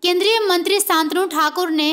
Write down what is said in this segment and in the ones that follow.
केंद्रीय मंत्री शांतनु ठाकुर ने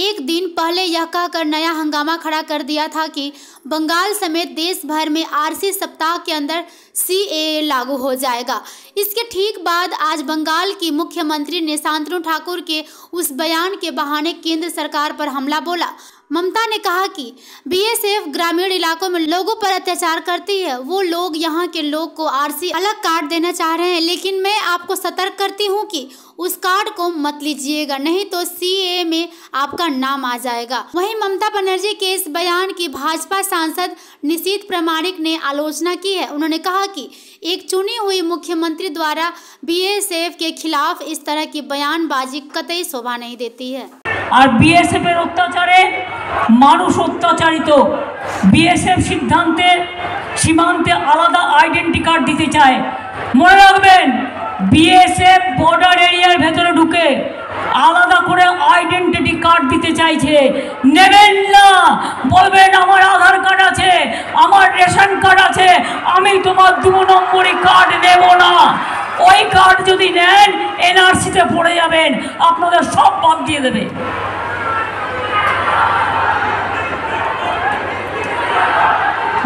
एक दिन पहले यह कहकर नया हंगामा खड़ा कर दिया था कि बंगाल समेत देश भर में आरसी सप्ताह के अंदर सीएए लागू हो जाएगा। इसके ठीक बाद आज बंगाल की मुख्यमंत्री ने शांतनु ठाकुर के उस बयान के बहाने केंद्र सरकार पर हमला बोला। ममता ने कहा कि बीएसएफ ग्रामीण इलाकों में लोगों पर अत्याचार करती है। वो लोग यहाँ के लोग को आरसी अलग काट देना चाह रहे हैं, लेकिन मैं आपको सतर्क करती हूँ कि उस कार्ड को मत लीजिएगा, नहीं तो सीएए में आपका नाम आ जाएगा। वहीं ममता बनर्जी के इस बयान की भाजपा सांसद निशीथ प्रामाणिक ने आलोचना की है। उन्होंने कहा कि एक चुनी हुई मुख्यमंत्री द्वारा बीएसएफ के खिलाफ इस तरह की बयानबाजी कतई शोभा नहीं देती है। और बीएसएफ এর অত্যাচারে মানুষ অত্যাচারিত। बीएसएफ সিদ্ধান্তে সীমান্তে আলাদা আইডেন্টি কার্ড দিতে চায়। মনে রাখবেন, बीएसएफ বর্ডার এরিয়ার ভেতরে ঢুকে আলাদা করে আইডেন্টিটি কার্ড দিতে চাইছে। নেবেন না, বলবেন আমার আধার কার্ড আছে, আমার রেশন কার্ড আছে, আমি তোমার 2 নম্বরি কার্ড নেব না। ওই কার্ড যদি নেন এনআরসিতে পড়ে যাবেন, আপনাদের সব বাদ দিয়ে দেবে।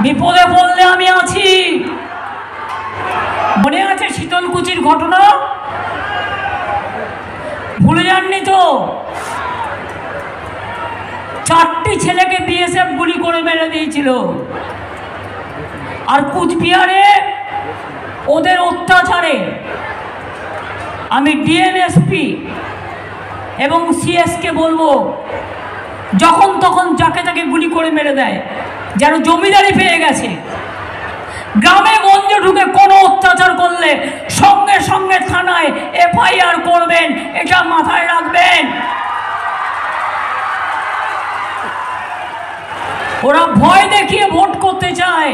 বিপদে পড়লে আমি আছি। মনে আছে শীতলকুচির ঘটনা? ভুলে যাননি তো? 4টি ছেলেকে বিএসএফ গুলি করে মেরে দিয়েছিল। আর কুচবিহারে ওদের অত্যাচারে আমি ডিএমএসপি এবং সিএসকে বলবো, যখন তখন যাকে তাকে গুলি করে মেরে দেয়, যেন জমিদারি পেয়ে গেছে। গ্রামে গঞ্জে ঢুকে কোনো অত্যাচার করলে সঙ্গে সঙ্গে থানায় এফআইআর করবেন, এটা মাথায় রাখবেন। ওরা ভয় দেখিয়ে ভোট করতে চায়,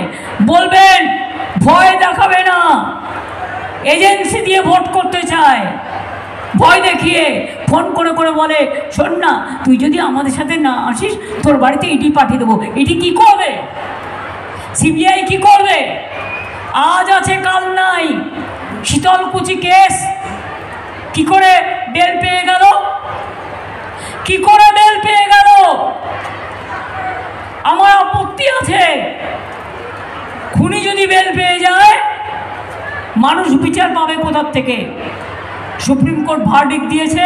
বলবেন ভয় দেখাবে না, এজেন্সি দিয়ে ভোট করতে চায়। ভয় দেখিয়ে ফোন করে করে বলে, শোন না, তুই যদি আমাদের সাথে না আসিস তোর বাড়িতে ইডি পাঠিয়ে দেবো। ইডি কি করবে? সিবিআই কি করবে? আজ আছে কাল নাই। শীতলকুচি কেস কি করে বেল পেয়ে গেল? কি করে বেল পেয়ে গেল? আমার আপত্তি আছে। খুনি যদি বেল পেয়ে যায়, মানুষ বিচার পাবে কোথার থেকে? সুপ্রিম কোর্ট ভার্ডিক্ট দিয়েছে,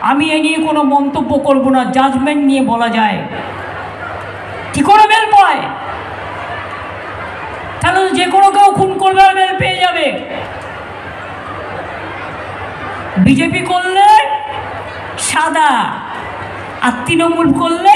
আমি এ নিয়ে কোনো মন্তব্য করব না, জাজমেন্ট নিয়ে বলা যায়। কি করে বেল পায়? তাহলে যে কোনো কেউ খুন করবে আর বেল পেয়ে যাবে। বিজেপি করলে সাদা, আর তৃণমূল করলে